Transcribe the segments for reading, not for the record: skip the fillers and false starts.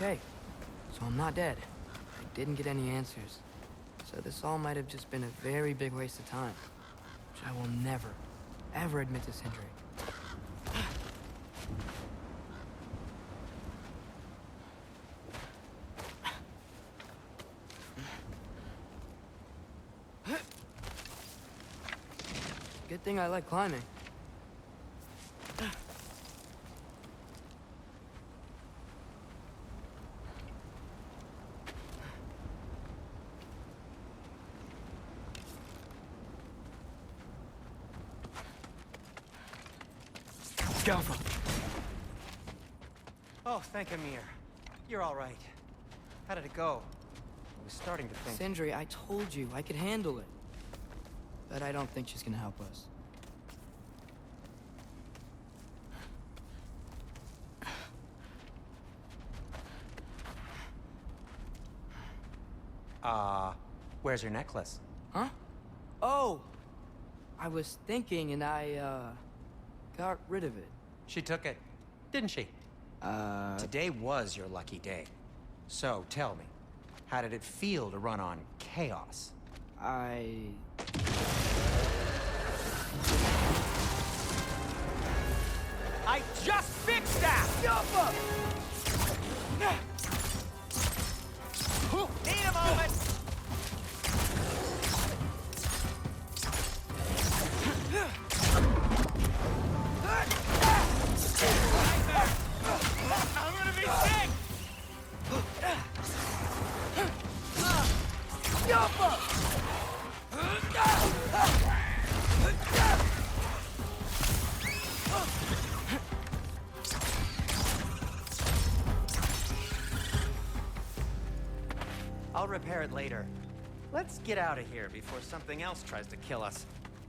Okay, so I'm not dead. I didn't get any answers. So this all might have just been a very big waste of time. Which I will never, ever admit to Sindri. Good thing I like climbing. Alpha. Oh, thank Amir. You're all right. How did it go? I was starting to think... Sindri, I told you I could handle it. But I don't think she's gonna help us. Where's your necklace? Huh? Oh! I was thinking and I, got rid of it. She took it, didn't she? Today was your lucky day. So, tell me, how did it feel to run on chaos? I just fixed that! Need a moment! I'm gonna be sick! I'll repair it later. Let's get out of here before something else tries to kill us.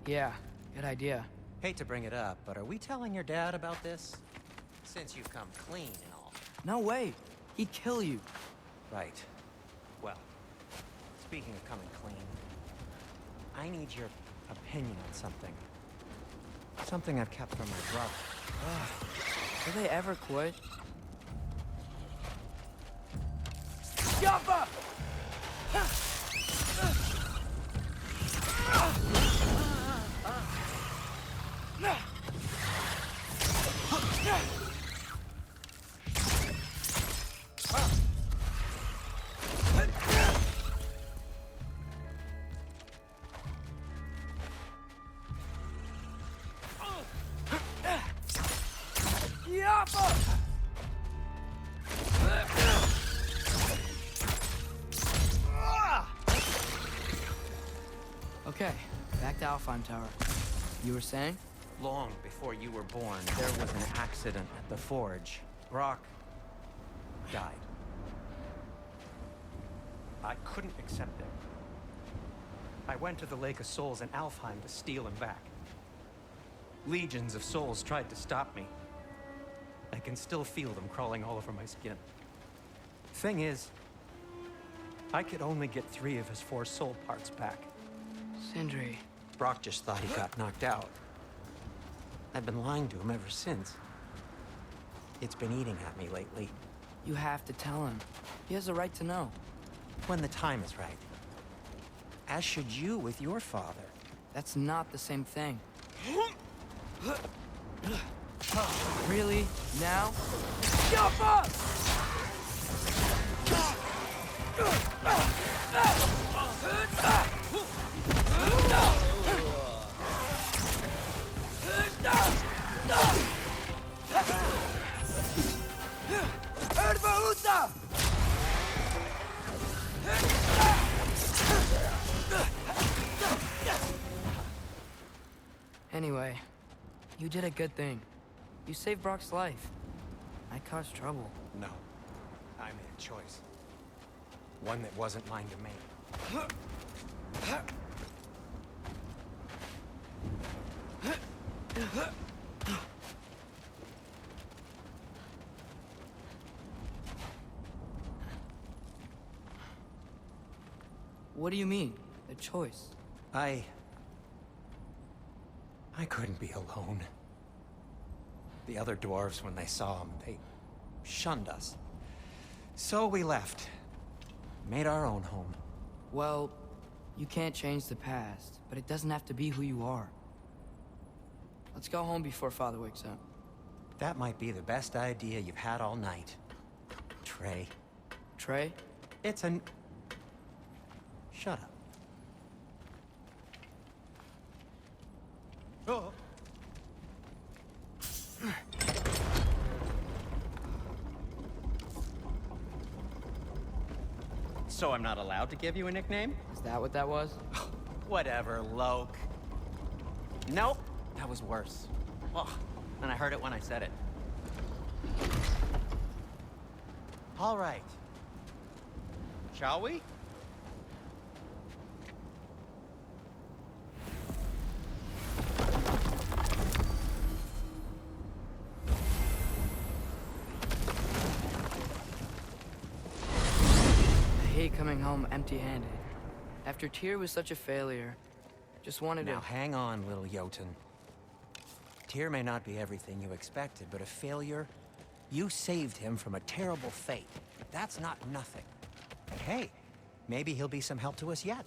Yeah, good idea. Hate to bring it up, but are we telling your dad about this? Since you've come clean and all. No way. He'd kill you. Right. Well, speaking of coming clean, I need your opinion on something. Something I've kept from my brother. Do they ever quit? Jumper! Okay, back to Alfheim Tower. You were saying? Long before you were born, there was an accident at the forge. Brock died. I couldn't accept it. I went to the Lake of Souls in Alfheim to steal him back. Legions of souls tried to stop me. I can still feel them crawling all over my skin. Thing is, I could only get 3 of his 4 soul parts back. Sindri. Brock just thought he got knocked out. I've been lying to him ever since. It's been eating at me lately. You have to tell him. He has a right to know. When the time is right. As should you with your father. That's not the same thing. Really? Now? Jump up! Anyway, you did a good thing. You saved Brock's life. I caused trouble. No. I made a choice. One that wasn't mine to make. What do you mean? A choice? I couldn't be alone. The other dwarves, when they saw him, they shunned us. So we left. Made our own home. Well, you can't change the past, but it doesn't have to be who you are. Let's go home before Father wakes up. That might be the best idea you've had all night. Trey. Trey? It's an... Shut up. Oh. So I'm not allowed to give you a nickname? Is that what that was? Whatever, Loke. Nope, that was worse. Oh, and I heard it when I said it. All right. Shall we? I hate coming home empty-handed. After Tyr was such a failure, just wanted to... Now hang on, little Jotun. Tyr may not be everything you expected, but a failure? You saved him from a terrible fate. That's not nothing. And hey, maybe he'll be some help to us yet.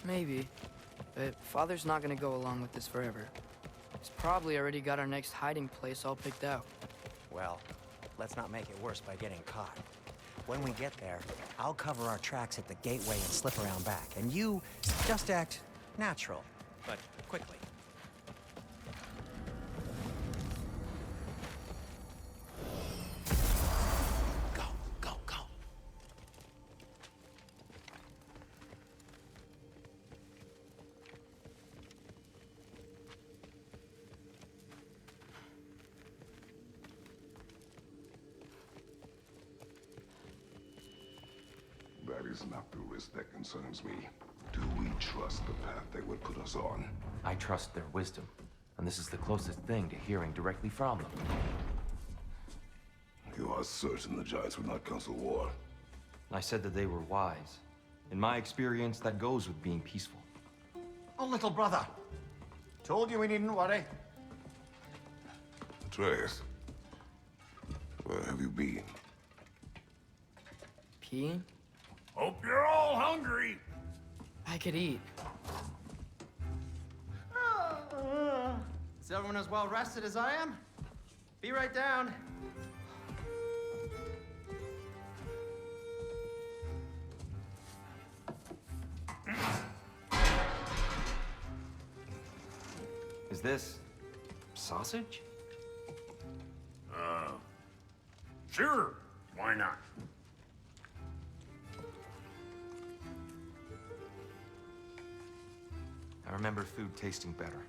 Maybe. But Father's not gonna go along with this forever. He's probably already got our next hiding place all picked out. Well, let's not make it worse by getting caught. When we get there, I'll cover our tracks at the gateway and slip around back. And you just act natural, but quickly. Go, go, go. That is not the risk that concerns me. Do we trust the path they would put us on? I trust their wisdom, and this is the closest thing to hearing directly from them. You are certain the Giants would not counsel war? I said that they were wise. In my experience, that goes with being peaceful. Oh, little brother. Told you we needn't worry. Atreus, where have you been? Peeing? Hope you're all hungry. I could eat. Is everyone as well rested as I am? Be right down. Is this sausage? Sure. Why not? I remember food tasting better.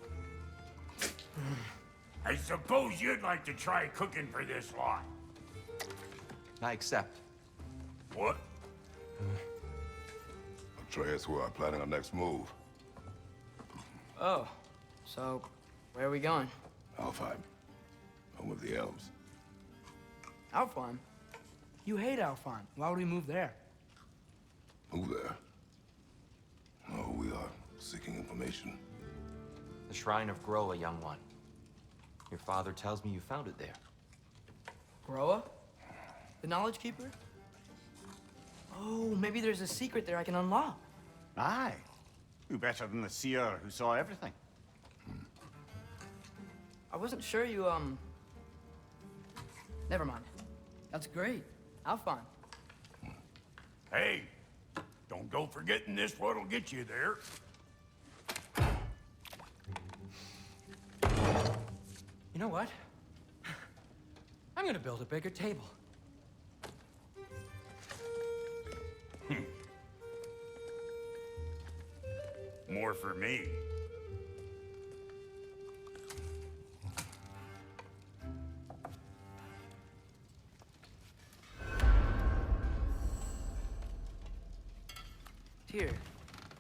I suppose you'd like to try cooking for this lot. I accept. What? Atreus, we are planning our next move. Oh, so where are we going? Alfheim, home of the elves. Alfheim? You hate Alfheim. Why would we move there? Move there? No, we are seeking information. The Shrine of Groa, young one. Your father tells me you found it there. Groa? The Knowledge Keeper? Oh, maybe there's a secret there I can unlock. Aye. Who better than the seer who saw everything? I wasn't sure you, Never mind. That's great. Alfheim. Hey, don't go forgetting this what'll get you there. You know what? I'm gonna build a bigger table. More for me. Tyr,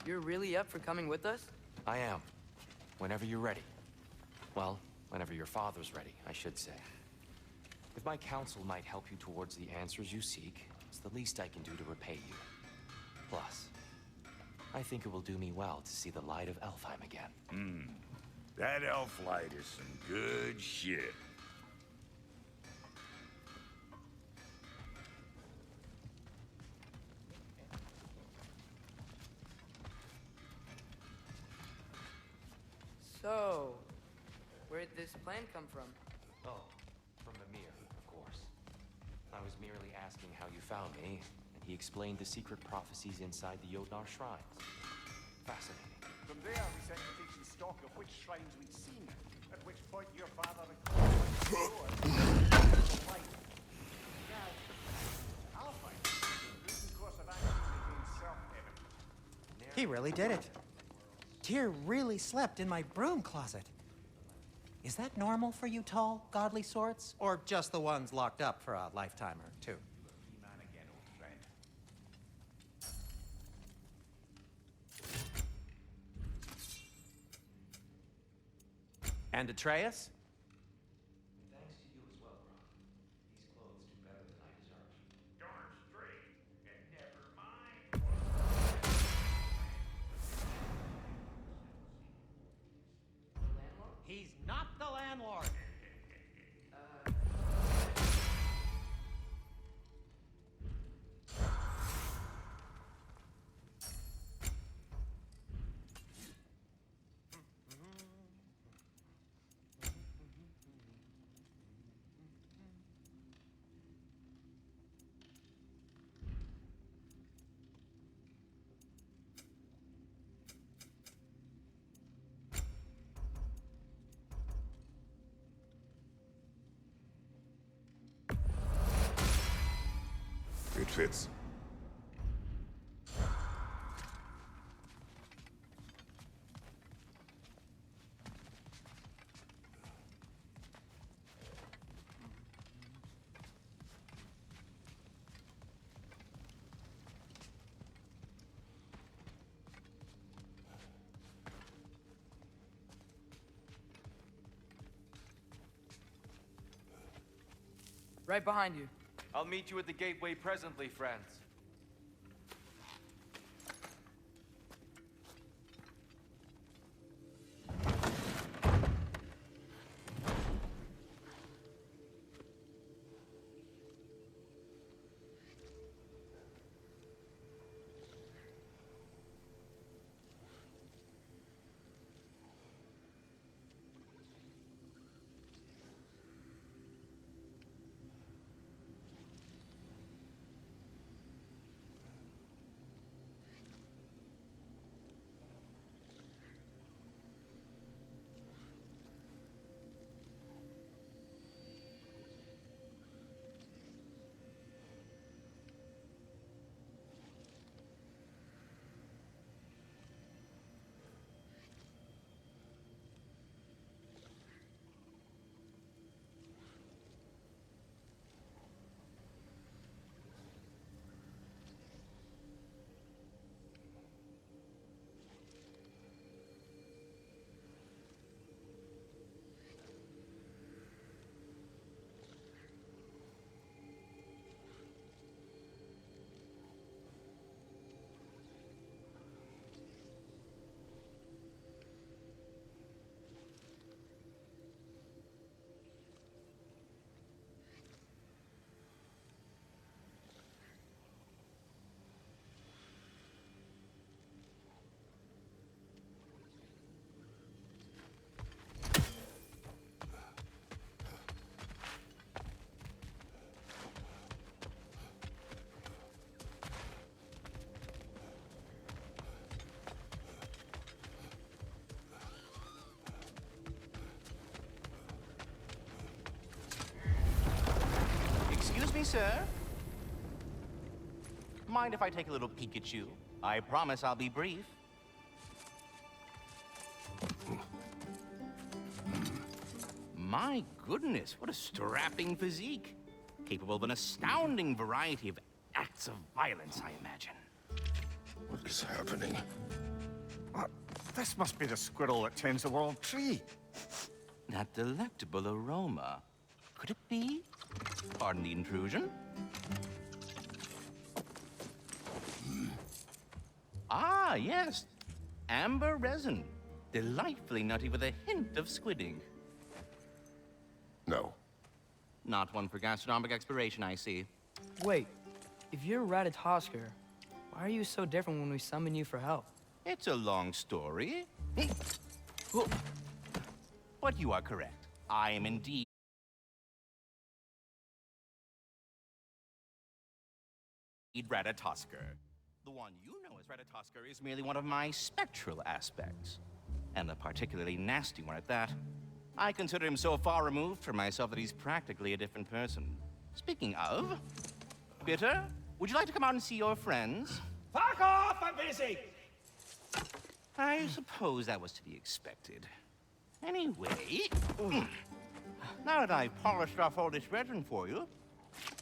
you're really up for coming with us? I am. Whenever you're ready. Well, whenever your father's ready, I should say. If my counsel might help you towards the answers you seek, it's the least I can do to repay you. Plus, I think it will do me well to see the light of Alfheim again. That elf light is some good shit. Where'd this plan come from? Oh, from Mimir, of course. I was merely asking how you found me, and he explained the secret prophecies inside the Jotnar shrines. Fascinating. From there, we set to taking stock of which shrines we'd seen, at which point your father recalled light. Alpine, the recent course of action became self-evident. He really did it. Tyr really slept in my broom closet. Is that normal for you tall, godly sorts? Or just the ones locked up for a lifetime or two? Man again, old friend. And Atreus? Thanks to you as well, Brock. These clothes do better than I deserve. Darn straight, and never mind. The landlord? He's not the landlord. It fits. Right behind you. I'll meet you at the gateway presently, friends. Excuse me, sir. Mind if I take a little peek at you? I promise I'll be brief. My goodness, what a strapping physique. Capable of an astounding variety of acts of violence, I imagine. What is happening? This must be the squirrel that tends the world tree. That delectable aroma. Could it be? Pardon the intrusion. Ah, yes. Amber resin. Delightfully nutty with a hint of squidding. No. Not one for gastronomic exploration, I see. Wait, if you're Ratatoskr, why are you so different when we summon you for help? It's a long story. What But you are correct. I am indeed Ratatoskr. The one you know as Ratatoskr is merely one of my spectral aspects. And a particularly nasty one at that. I consider him so far removed from myself that he's practically a different person. Speaking of, Bitter, would you like to come out and see your friends? Fuck off! I'm busy! I suppose that was to be expected. Anyway, now that I've polished off all this resin for you,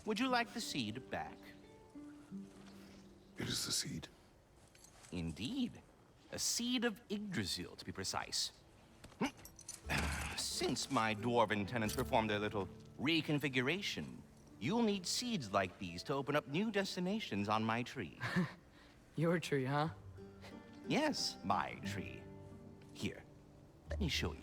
would you like the seed back? It is the seed. Indeed. A seed of Yggdrasil, to be precise. Since my dwarven tenants performed their little reconfiguration, you'll need seeds like these to open up new destinations on my tree. Your tree, huh? Yes, my tree. Here, let me show you.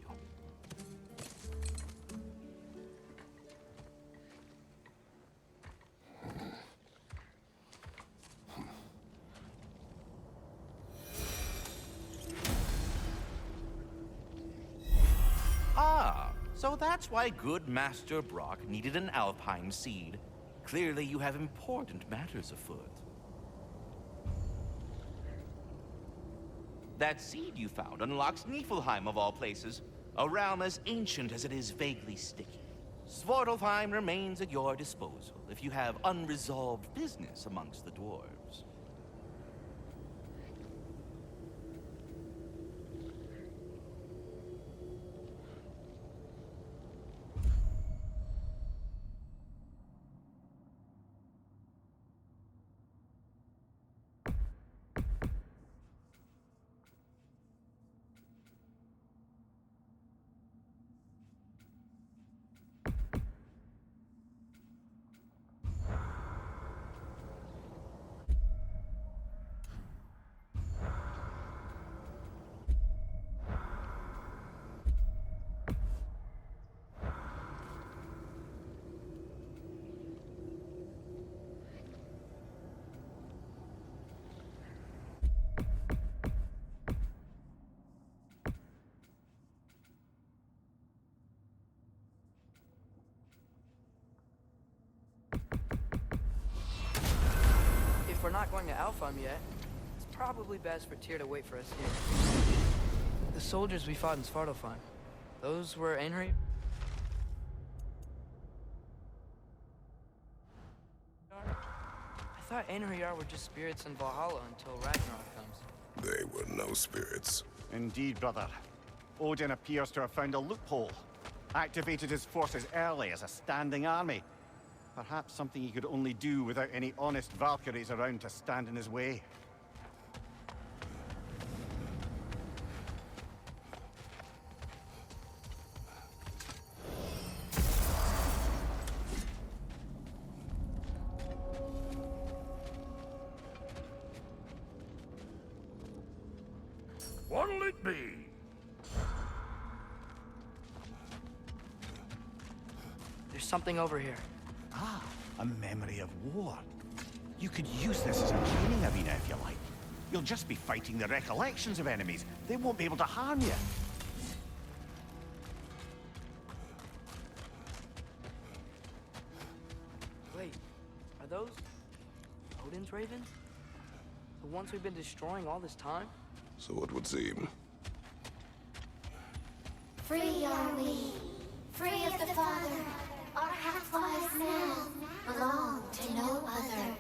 Ah, so that's why good Master Brock needed an Alpine seed. Clearly you have important matters afoot. That seed you found unlocks Niflheim of all places, a realm as ancient as it is vaguely sticky. Svartalfheim remains at your disposal if you have unresolved business amongst the dwarves. If we're not going to Alfheim yet, it's probably best for Tyr to wait for us here. The soldiers we fought in Svartalfheim, those were Einherjar? I thought Einherjar were just spirits in Valhalla until Ragnarok comes. They were no spirits. Indeed, brother. Odin appears to have found a loophole. Activated his forces early as a standing army. Perhaps something he could only do without any honest Valkyries around to stand in his way. What'll it be? There's something over here. Ah, a memory of war. You could use this as a training arena if you like. You'll just be fighting the recollections of enemies. They won't be able to harm you. Wait, are those Odin's ravens? The ones we've been destroying all this time? So it would seem. Free are we, free of the Father. Our half-lives now belong to no other.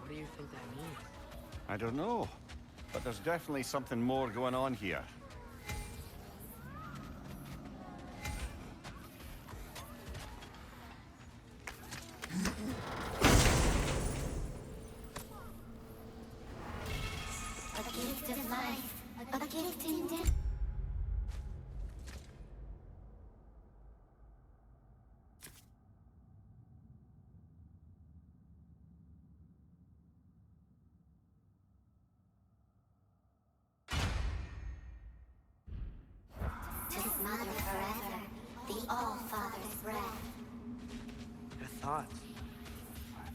What do you think that means? I don't know, but there's definitely something more going on here. A gift of life, a gift in death. Tis mother forever, the All-Father's breath. Their thoughts.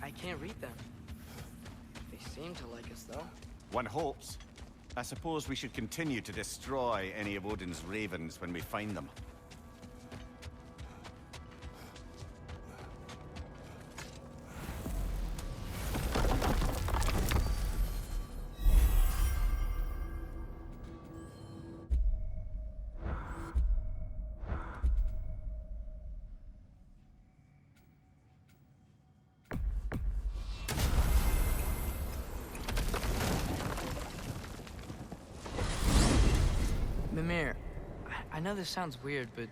I can't read them. They seem to like us, though. One hopes. I suppose we should continue to destroy any of Odin's ravens when we find them. Mimir, I know this sounds weird, but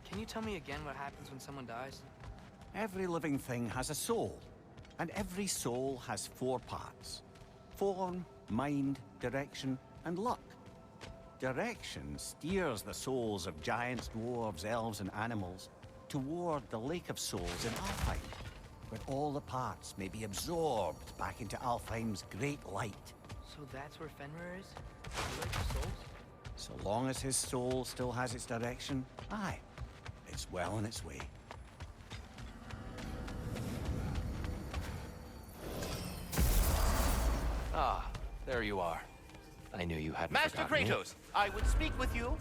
can you tell me again what happens when someone dies? Every living thing has a soul, and every soul has 4 parts. Form, mind, direction, and luck. Direction steers the souls of giants, dwarves, elves, and animals toward the Lake of Souls in Alfheim, where all the parts may be absorbed back into Alfheim's great light. So that's where Fenrir is? The Lake of Souls? So long as his soul still has its direction, aye, it's well on its way. Ah, there you are. I knew you hadn't Master forgotten me. Kratos, I would speak with you.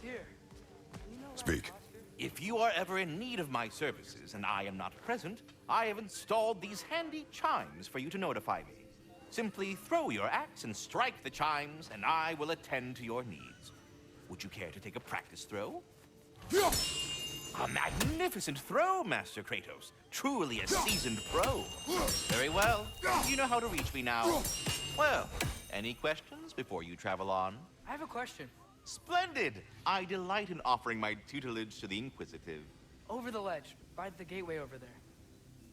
Here. You know Speak. If you are ever in need of my services and I am not present, I have installed these handy chimes for you to notify me. Simply throw your axe and strike the chimes, and I will attend to your needs. Would you care to take a practice throw? A magnificent throw, Master Kratos. Truly a seasoned pro. Very well. You know how to reach me now. Well, any questions before you travel on? I have a question. Splendid! I delight in offering my tutelage to the inquisitive. Over the ledge, by the gateway over there.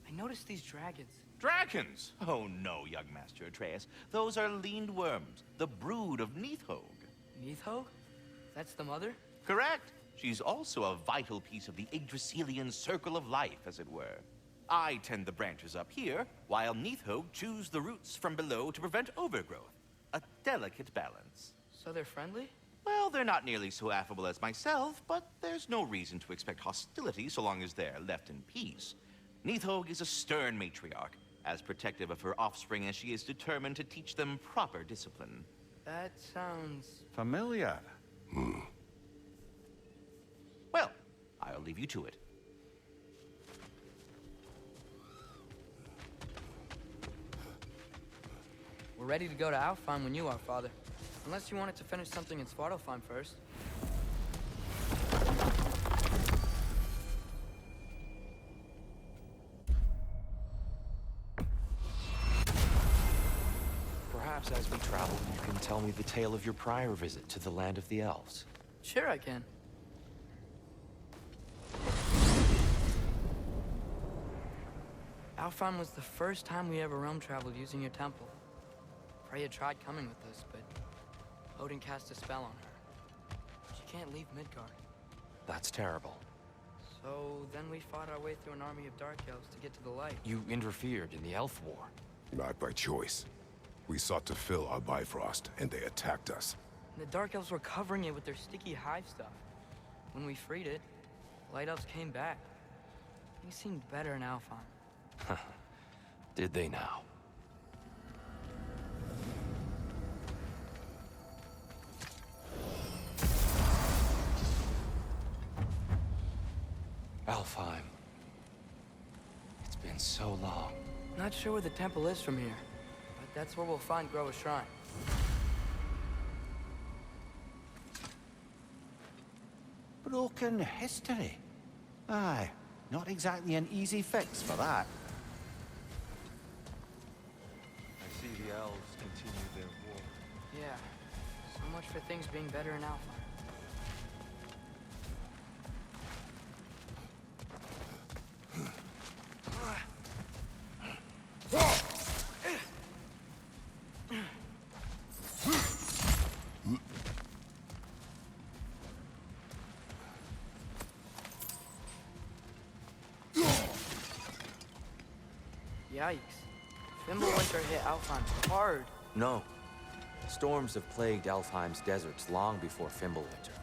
I noticed these dragons. Dragons? Oh no, young Master Atreus. Those are leaned worms, the brood of Nidhogg. Nidhogg? That's the mother? Correct. She's also a vital piece of the Yggdrasilian circle of life, as it were. I tend the branches up here, while Nidhogg chews the roots from below to prevent overgrowth. A delicate balance. So they're friendly? Well, they're not nearly so affable as myself, but there's no reason to expect hostility so long as they're left in peace. Nidhogg is a stern matriarch, as protective of her offspring as she is determined to teach them proper discipline. That sounds... Familiar. Well, I'll leave you to it. We're ready to go to Alfheim when you are, Father. Unless you wanted to finish something in Svartalfheim first. Perhaps as we travel, you can tell me the tale of your prior visit to the land of the elves. Sure I can. Alfheim was the first time we ever realm traveled using your temple. Freya tried coming with us, but Odin cast a spell on her. She can't leave Midgard. That's terrible. So then we fought our way through an army of dark elves to get to the light. You interfered in the elf war. Not by choice. We sought to fill our Bifrost, and they attacked us. And the dark elves were covering it with their sticky hive stuff. When we freed it, light elves came back. Things seemed better in Alfheim. Did they now? Alfheim. It's been so long. Not sure where the temple is from here, but that's where we'll find Groa's shrine. Broken history. Aye, not exactly an easy fix for that. I see the elves continue their war. Yeah, so much for things being better in Alfheim. Yikes. Fimbulwinter hit Alfheim hard. No. Storms have plagued Alfheim's deserts long before Fimbulwinter.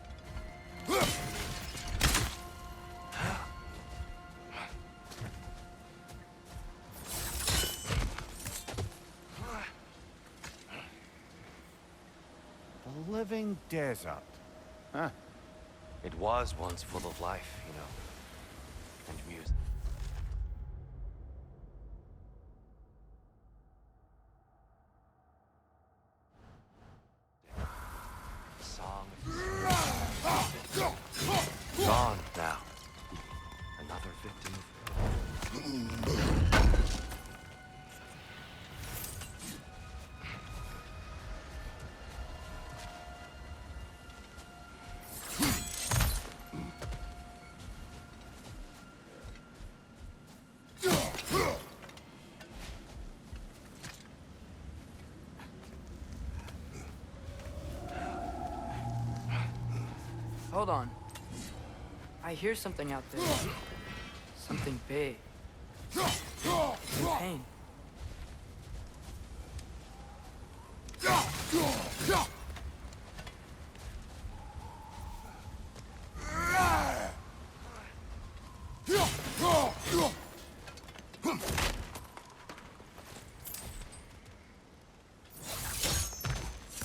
living desert. Huh. It was once full of life, you know, and music. Song gone now. Another victim. Hold on. I hear something out there. Something big. In pain.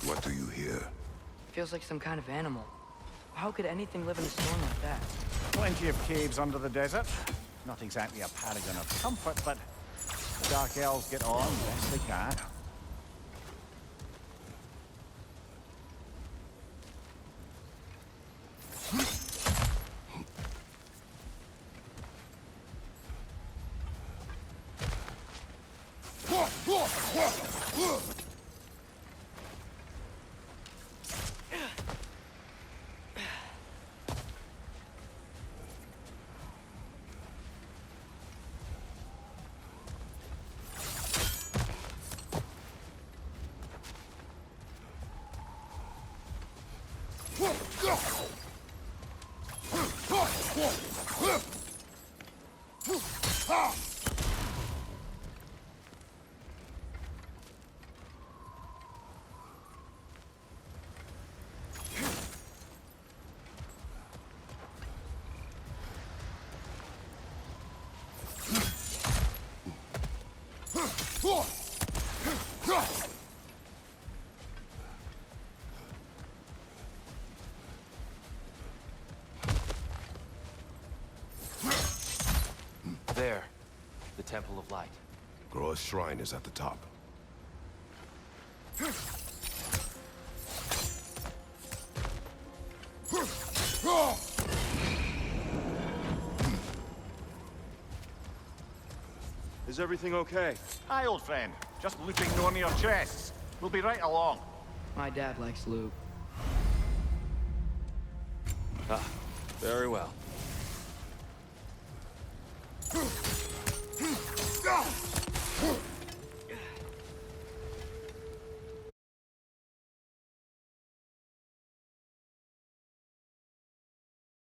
What do you hear? Feels like some kind of animal. How could anything live in a storm like that? Plenty of caves under the desert. Not exactly a paragon of comfort, but the Dark Elves get on best they can. There, the Temple of Light. Groa's shrine is at the top. Is everything okay? Hi, old friend. Just looting one of your chests. We'll be right along. My dad likes loot. Ah, very well.